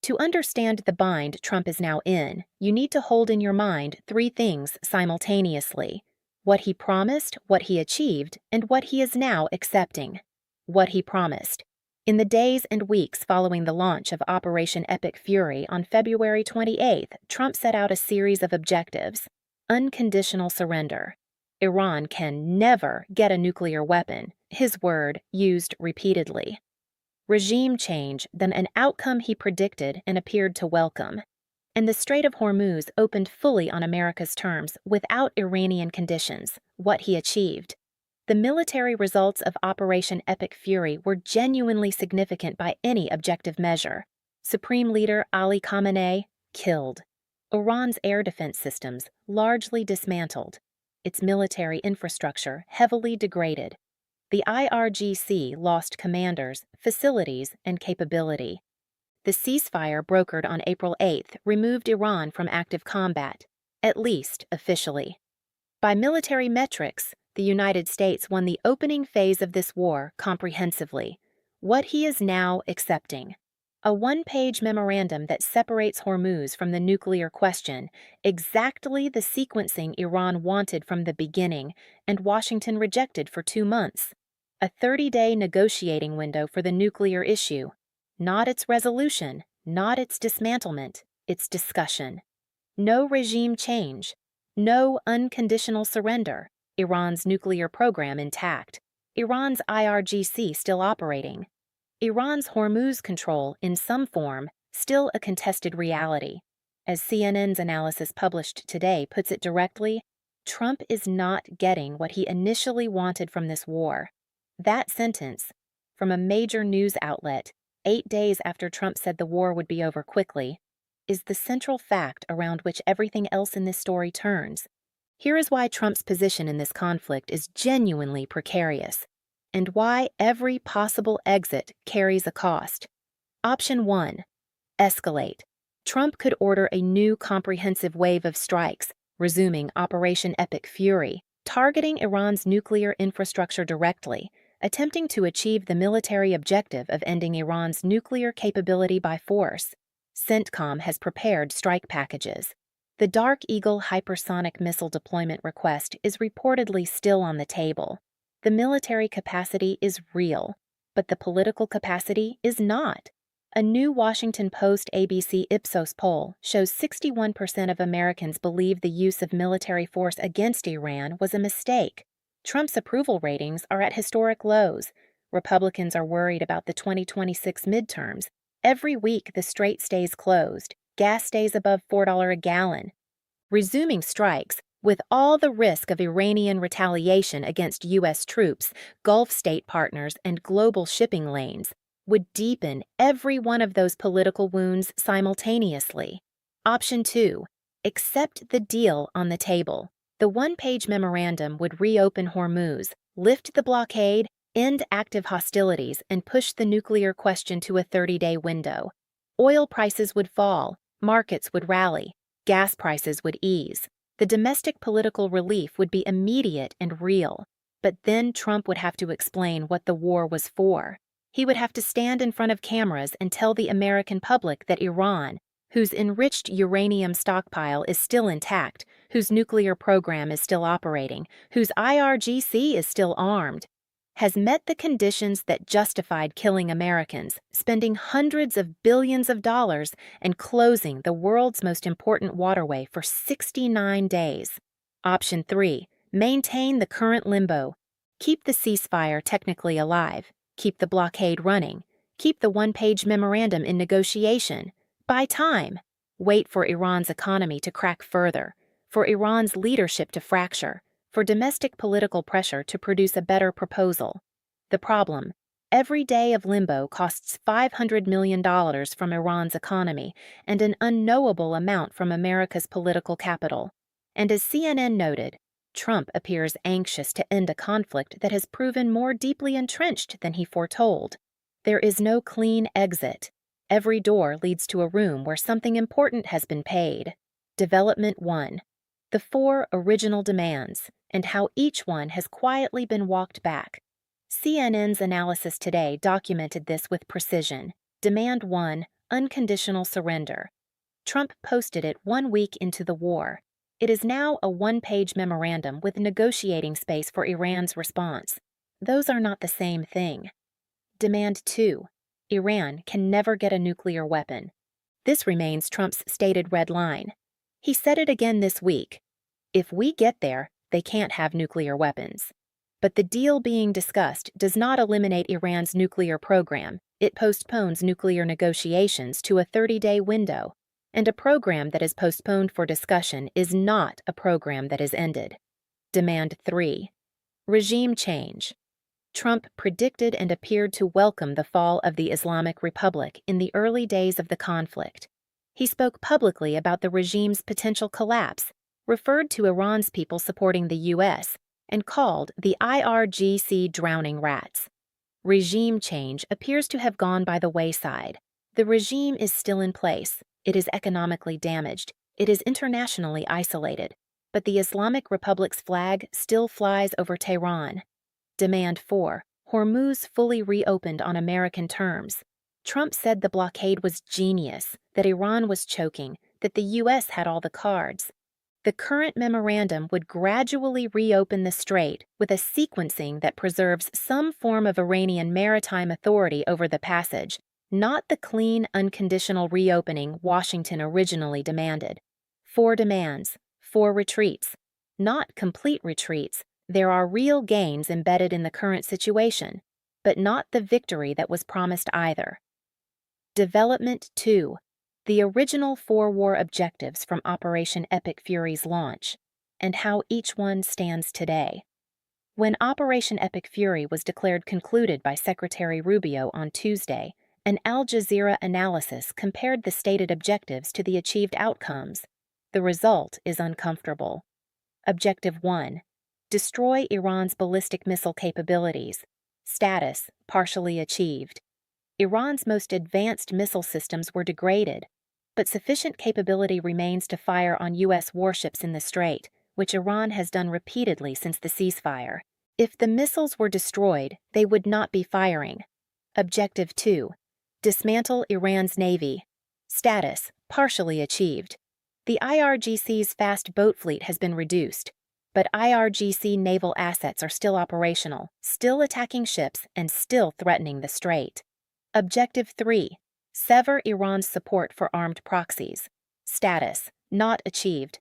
To understand the bind Trump is now in, you need to hold in your mind three things simultaneously: what he promised, what he achieved, and what he is now accepting. What he promised. In the days and weeks following the launch of Operation Epic Fury on February 28th, Trump set out a series of objectives. Unconditional surrender. Iran can never get a nuclear weapon, his word used repeatedly. Regime change, then an outcome he predicted and appeared to welcome. And the Strait of Hormuz opened fully on America's terms without Iranian conditions, what he achieved. The military results of Operation Epic Fury were genuinely significant by any objective measure. Supreme Leader Ali Khamenei killed. Iran's air defense systems largely dismantled. Its military infrastructure heavily degraded. The IRGC lost commanders, facilities, and capability. The ceasefire brokered on April 8th removed Iran from active combat, at least officially. By military metrics, the United States won the opening phase of this war comprehensively. What he is now accepting. A one-page memorandum that separates Hormuz from the nuclear question, exactly the sequencing Iran wanted from the beginning and Washington rejected for 2 months. A 30-day negotiating window for the nuclear issue. Not its resolution, not its dismantlement, its discussion. No regime change. No unconditional surrender. Iran's nuclear program intact. Iran's IRGC still operating. Iran's Hormuz control, in some form, still a contested reality. As CNN's analysis published today puts it directly, Trump is not getting what he initially wanted from this war. That sentence, from a major news outlet, 8 days after Trump said the war would be over quickly, is the central fact around which everything else in this story turns. Here is why Trump's position in this conflict is genuinely precarious, and why every possible exit carries a cost. Option 1. Escalate. Trump could order a new comprehensive wave of strikes, resuming Operation Epic Fury, targeting Iran's nuclear infrastructure directly, attempting to achieve the military objective of ending Iran's nuclear capability by force. CENTCOM has prepared strike packages. The Dark Eagle hypersonic missile deployment request is reportedly still on the table. The military capacity is real, but the political capacity is not. A new Washington Post-ABC Ipsos poll shows 61% of Americans believe the use of military force against Iran was a mistake. Trump's approval ratings are at historic lows. Republicans are worried about the 2026 midterms. Every week, the strait stays closed. Gas stays above $4 a gallon. Resuming strikes, with all the risk of Iranian retaliation against U.S. troops, Gulf state partners, and global shipping lanes, would deepen every one of those political wounds simultaneously. Option 2. Accept the deal on the table. The one-page memorandum would reopen Hormuz, lift the blockade, end active hostilities, and push the nuclear question to a 30-day window. Oil prices would fall, markets would rally, gas prices would ease. The domestic political relief would be immediate and real. But then Trump would have to explain what the war was for. He would have to stand in front of cameras and tell the American public that Iran, whose enriched uranium stockpile is still intact, whose nuclear program is still operating, whose IRGC is still armed, has met the conditions that justified killing Americans, spending hundreds of billions of dollars, and closing the world's most important waterway for 69 days. Option 3. Maintain the current limbo. Keep the ceasefire technically alive. Keep the blockade running. Keep the one-page memorandum in negotiation. Buy time. Wait for Iran's economy to crack further, for Iran's leadership to fracture, for domestic political pressure to produce a better proposal. The problem: every day of limbo costs $500 million from Iran's economy and an unknowable amount from America's political capital. And as CNN noted, Trump appears anxious to end a conflict that has proven more deeply entrenched than he foretold. There is no clean exit. Every door leads to a room where something important has been paid. Development 1. The 4 original demands, and how each one has quietly been walked back. CNN's analysis today documented this with precision. Demand 1, unconditional surrender. Trump posted it 1 week into the war. It is now a one-page memorandum with negotiating space for Iran's response. Those are not the same thing. Demand 2. Iran can never get a nuclear weapon. This remains Trump's stated red line. He said it again this week. If we get there, they can't have nuclear weapons. But the deal being discussed does not eliminate Iran's nuclear program. It postpones nuclear negotiations to a 30-day window. And a program that is postponed for discussion is not a program that is ended. Demand 3. Regime change. Trump predicted and appeared to welcome the fall of the Islamic Republic in the early days of the conflict. He spoke publicly about the regime's potential collapse, referred to Iran's people supporting the U.S., and called the IRGC drowning rats. Regime change appears to have gone by the wayside. The regime is still in place. It is economically damaged. It is internationally isolated. But the Islamic Republic's flag still flies over Tehran. Demand 4. Hormuz fully reopened on American terms. Trump said the blockade was genius, that Iran was choking, that the U.S. had all the cards. The current memorandum would gradually reopen the strait with a sequencing that preserves some form of Iranian maritime authority over the passage, not the clean, unconditional reopening Washington originally demanded. 4 demands, 4 retreats. Not complete retreats. There are real gains embedded in the current situation, but not the victory that was promised either. Development 2. The original 4 war objectives from Operation Epic Fury's launch, and how each one stands today. When Operation Epic Fury was declared concluded by Secretary Rubio on Tuesday, an Al Jazeera analysis compared the stated objectives to the achieved outcomes. The result is uncomfortable. Objective 1. Destroy Iran's ballistic missile capabilities. Status: partially achieved. Iran's most advanced missile systems were degraded, but sufficient capability remains to fire on U.S. warships in the Strait, which Iran has done repeatedly since the ceasefire. If the missiles were destroyed, they would not be firing. Objective 2. Dismantle Iran's navy. Status: partially achieved. The IRGC's fast boat fleet has been reduced, but IRGC naval assets are still operational, still attacking ships, and still threatening the Strait. Objective 3. Sever Iran's support for armed proxies. Status: not achieved.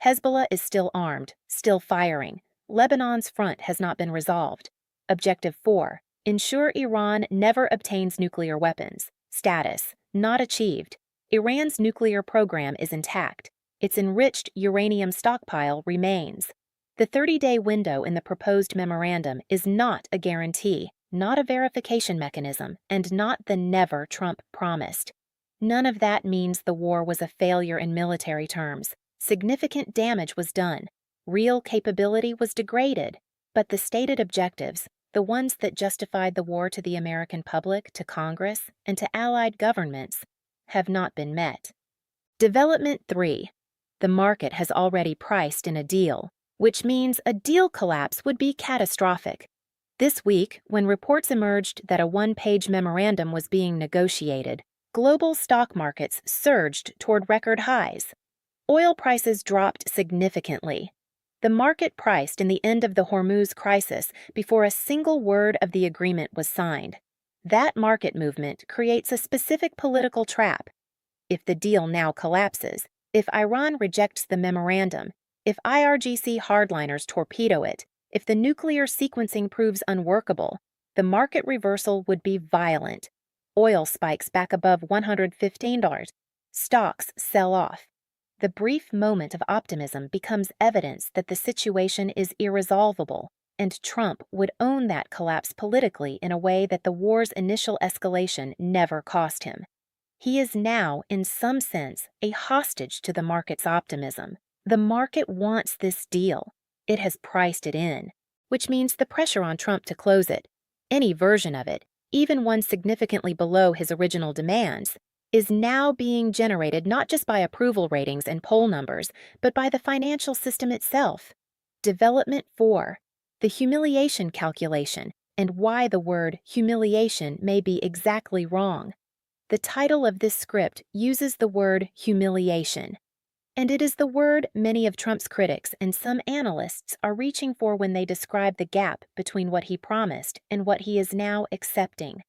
Hezbollah is still armed, still firing. Lebanon's front has not been resolved. Objective 4. Ensure Iran never obtains nuclear weapons. Status: not achieved. Iran's nuclear program is intact. Its enriched uranium stockpile remains. The 30-day window in the proposed memorandum is not a guarantee, not a verification mechanism, and not the never Trump promised. None of that means the war was a failure in military terms. Significant damage was done. Real capability was degraded. But the stated objectives, the ones that justified the war to the American public, to Congress, and to allied governments, have not been met. Development 3. The market has already priced in a deal, which means a deal collapse would be catastrophic. This week, when reports emerged that a one-page memorandum was being negotiated, global stock markets surged toward record highs. Oil prices dropped significantly. The market priced in the end of the Hormuz crisis before a single word of the agreement was signed. That market movement creates a specific political trap. If the deal now collapses, if Iran rejects the memorandum, if IRGC hardliners torpedo it, if the nuclear sequencing proves unworkable, the market reversal would be violent. Oil spikes back above $115. Stocks sell off. The brief moment of optimism becomes evidence that the situation is irresolvable, and Trump would own that collapse politically in a way that the war's initial escalation never cost him. He is now, in some sense, a hostage to the market's optimism. The market wants this deal. It has priced it in, which means the pressure on Trump to close it, any version of it, even one significantly below his original demands, is now being generated not just by approval ratings and poll numbers, but by the financial system itself. Development 4. The humiliation calculation, and why the word humiliation may be exactly wrong. The title of this script uses the word humiliation, and it is the word many of Trump's critics and some analysts are reaching for when they describe the gap between what he promised and what he is now accepting.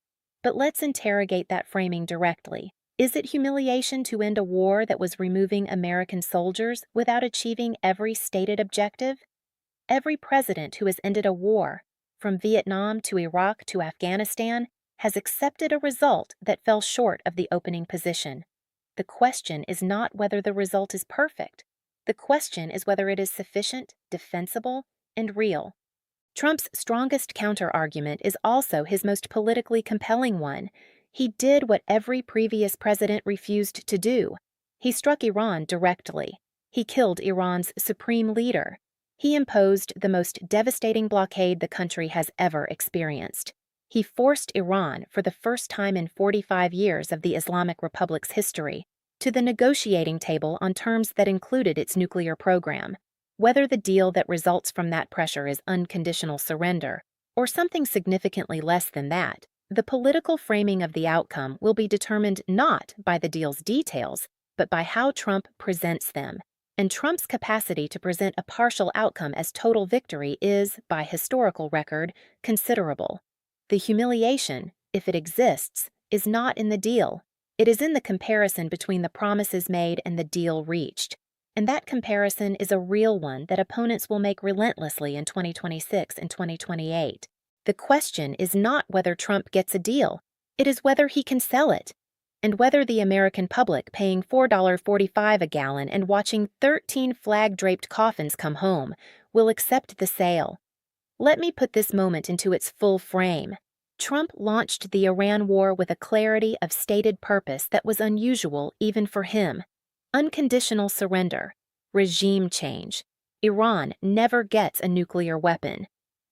But let's interrogate that framing directly. Is it humiliation to end a war that was removing American soldiers without achieving every stated objective? Every president who has ended a war, from Vietnam to Iraq to Afghanistan, has accepted a result that fell short of the opening position. The question is not whether the result is perfect. The question is whether it is sufficient, defensible, and real. Trump's strongest counter-argument is also his most politically compelling one. He did what every previous president refused to do. He struck Iran directly. He killed Iran's supreme leader. He imposed the most devastating blockade the country has ever experienced. He forced Iran, for the first time in 45 years of the Islamic Republic's history, to the negotiating table on terms that included its nuclear program. Whether the deal that results from that pressure is unconditional surrender, or something significantly less than that, the political framing of the outcome will be determined not by the deal's details, but by how Trump presents them. And Trump's capacity to present a partial outcome as total victory is, by historical record, considerable. The humiliation, if it exists, is not in the deal. It is in the comparison between the promises made and the deal reached. And that comparison is a real one that opponents will make relentlessly in 2026 and 2028. The question is not whether Trump gets a deal. It is whether he can sell it, and whether the American public paying $4.45 a gallon and watching 13 flag-draped coffins come home will accept the sale. Let me put this moment into its full frame. Trump launched the Iran war with a clarity of stated purpose that was unusual even for him. Unconditional surrender, regime change. Iran never gets a nuclear weapon.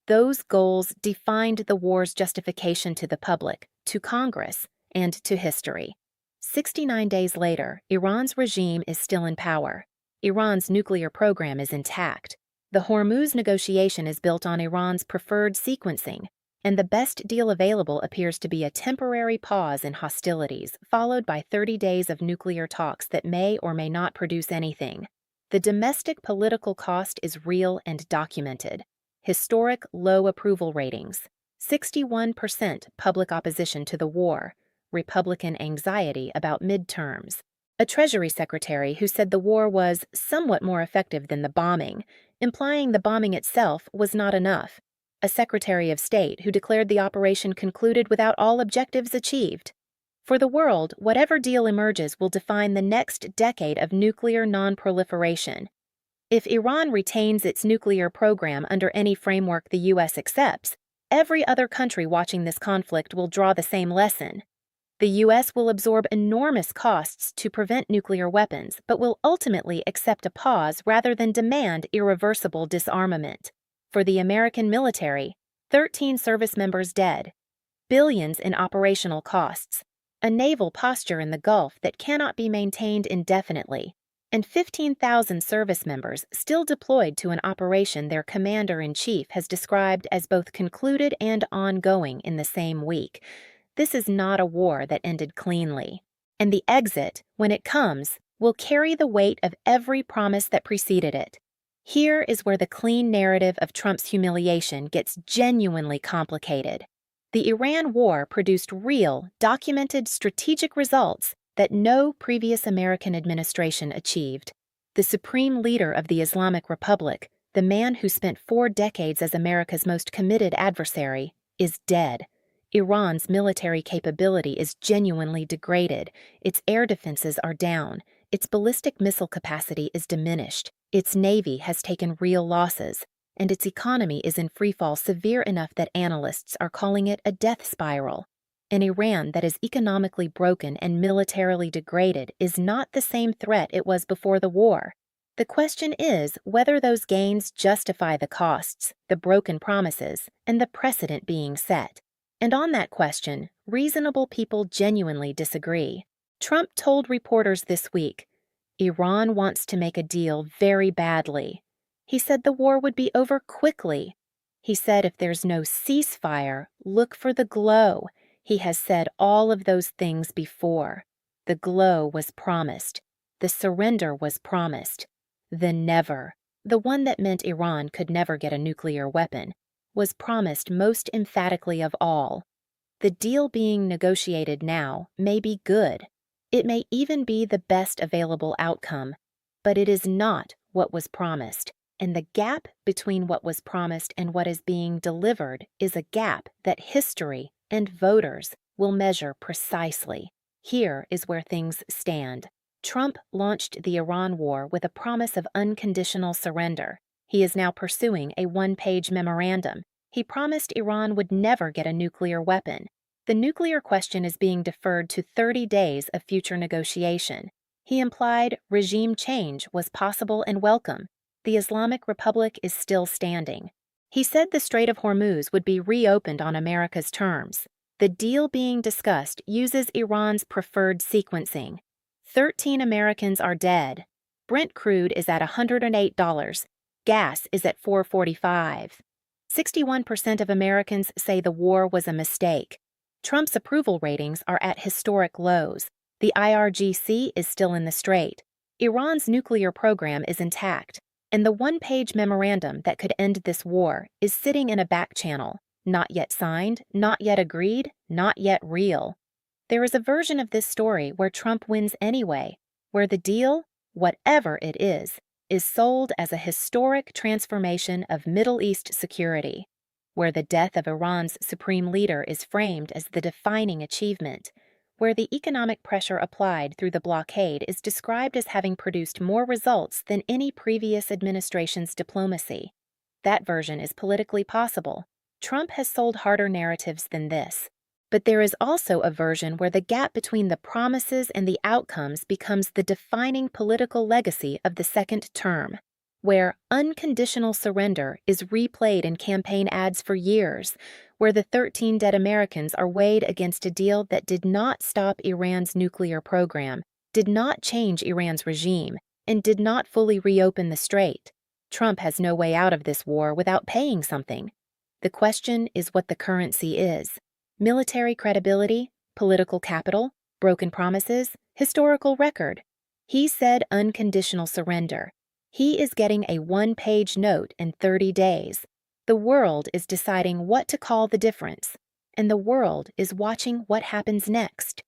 Those goals defined the war's justification to the public, to Congress, and to history. 69 days later, Iran's regime is still in power. Iran's nuclear program is intact. The Hormuz negotiation is built on Iran's preferred sequencing, and the best deal available appears to be a temporary pause in hostilities, followed by 30 days of nuclear talks that may or may not produce anything. The domestic political cost is real and documented. Historic low approval ratings, 61% public opposition to the war, Republican anxiety about midterms, a Treasury Secretary who said the war was somewhat more effective than the bombing, implying the bombing itself was not enough, a Secretary of State who declared the operation concluded without all objectives achieved. For the world, whatever deal emerges will define the next decade of nuclear non-proliferation. If Iran retains its nuclear program under any framework the U.S. accepts, every other country watching this conflict will draw the same lesson. The U.S. will absorb enormous costs to prevent nuclear weapons, but will ultimately accept a pause rather than demand irreversible disarmament. For the American military, 13 service members dead, billions in operational costs, a naval posture in the Gulf that cannot be maintained indefinitely, and 15,000 service members still deployed to an operation their commander-in-chief has described as both concluded and ongoing in the same week. This is not a war that ended cleanly, and the exit, when it comes, will carry the weight of every promise that preceded it. Here is where the clean narrative of Trump's humiliation gets genuinely complicated. The Iran war produced real, documented strategic results that no previous American administration achieved. The supreme leader of the Islamic Republic, the man who spent 4 decades as America's most committed adversary, is dead. Iran's military capability is genuinely degraded, its air defenses are down, its ballistic missile capacity is diminished, its navy has taken real losses, and its economy is in freefall severe enough that analysts are calling it a death spiral. An Iran that is economically broken and militarily degraded is not the same threat it was before the war. The question is whether those gains justify the costs, the broken promises, and the precedent being set. And on that question, reasonable people genuinely disagree. Trump told reporters this week, Iran wants to make a deal very badly. He said the war would be over quickly. He said if there's no ceasefire, look for the glow. He has said all of those things before. The glow was promised. The surrender was promised. The never, the one that meant Iran could never get a nuclear weapon, was promised most emphatically of all. The deal being negotiated now may be good. It may even be the best available outcome, but it is not what was promised, and the gap between what was promised and what is being delivered is a gap that history and voters will measure precisely. Here is where things stand. Trump launched the Iran war with a promise of unconditional surrender. He is now pursuing a one-page memorandum. He promised Iran would never get a nuclear weapon. The nuclear question is being deferred to 30 days of future negotiation. He implied regime change was possible and welcome. The Islamic Republic is still standing. He said the Strait of Hormuz would be reopened on America's terms. The deal being discussed uses Iran's preferred sequencing. 13 Americans are dead. Brent crude is at $108. Gas is at $4.45. 61% of Americans say the war was a mistake. Trump's approval ratings are at historic lows. The IRGC is still in the strait. Iran's nuclear program is intact. And the one-page memorandum that could end this war is sitting in a back channel, not yet signed, not yet agreed, not yet real. There is a version of this story where Trump wins anyway, where the deal, whatever it is sold as a historic transformation of Middle East security, where the death of Iran's supreme leader is framed as the defining achievement, where the economic pressure applied through the blockade is described as having produced more results than any previous administration's diplomacy. That version is politically possible. Trump has sold harder narratives than this. But there is also a version where the gap between the promises and the outcomes becomes the defining political legacy of the second term, where unconditional surrender is replayed in campaign ads for years, where the 13 dead Americans are weighed against a deal that did not stop Iran's nuclear program, did not change Iran's regime, and did not fully reopen the strait. Trump has no way out of this war without paying something. The question is what the currency is. Military credibility, political capital, broken promises, historical record. He said unconditional surrender. He is getting a one-page note in 30 days. The world is deciding what to call the difference, and the world is watching what happens next.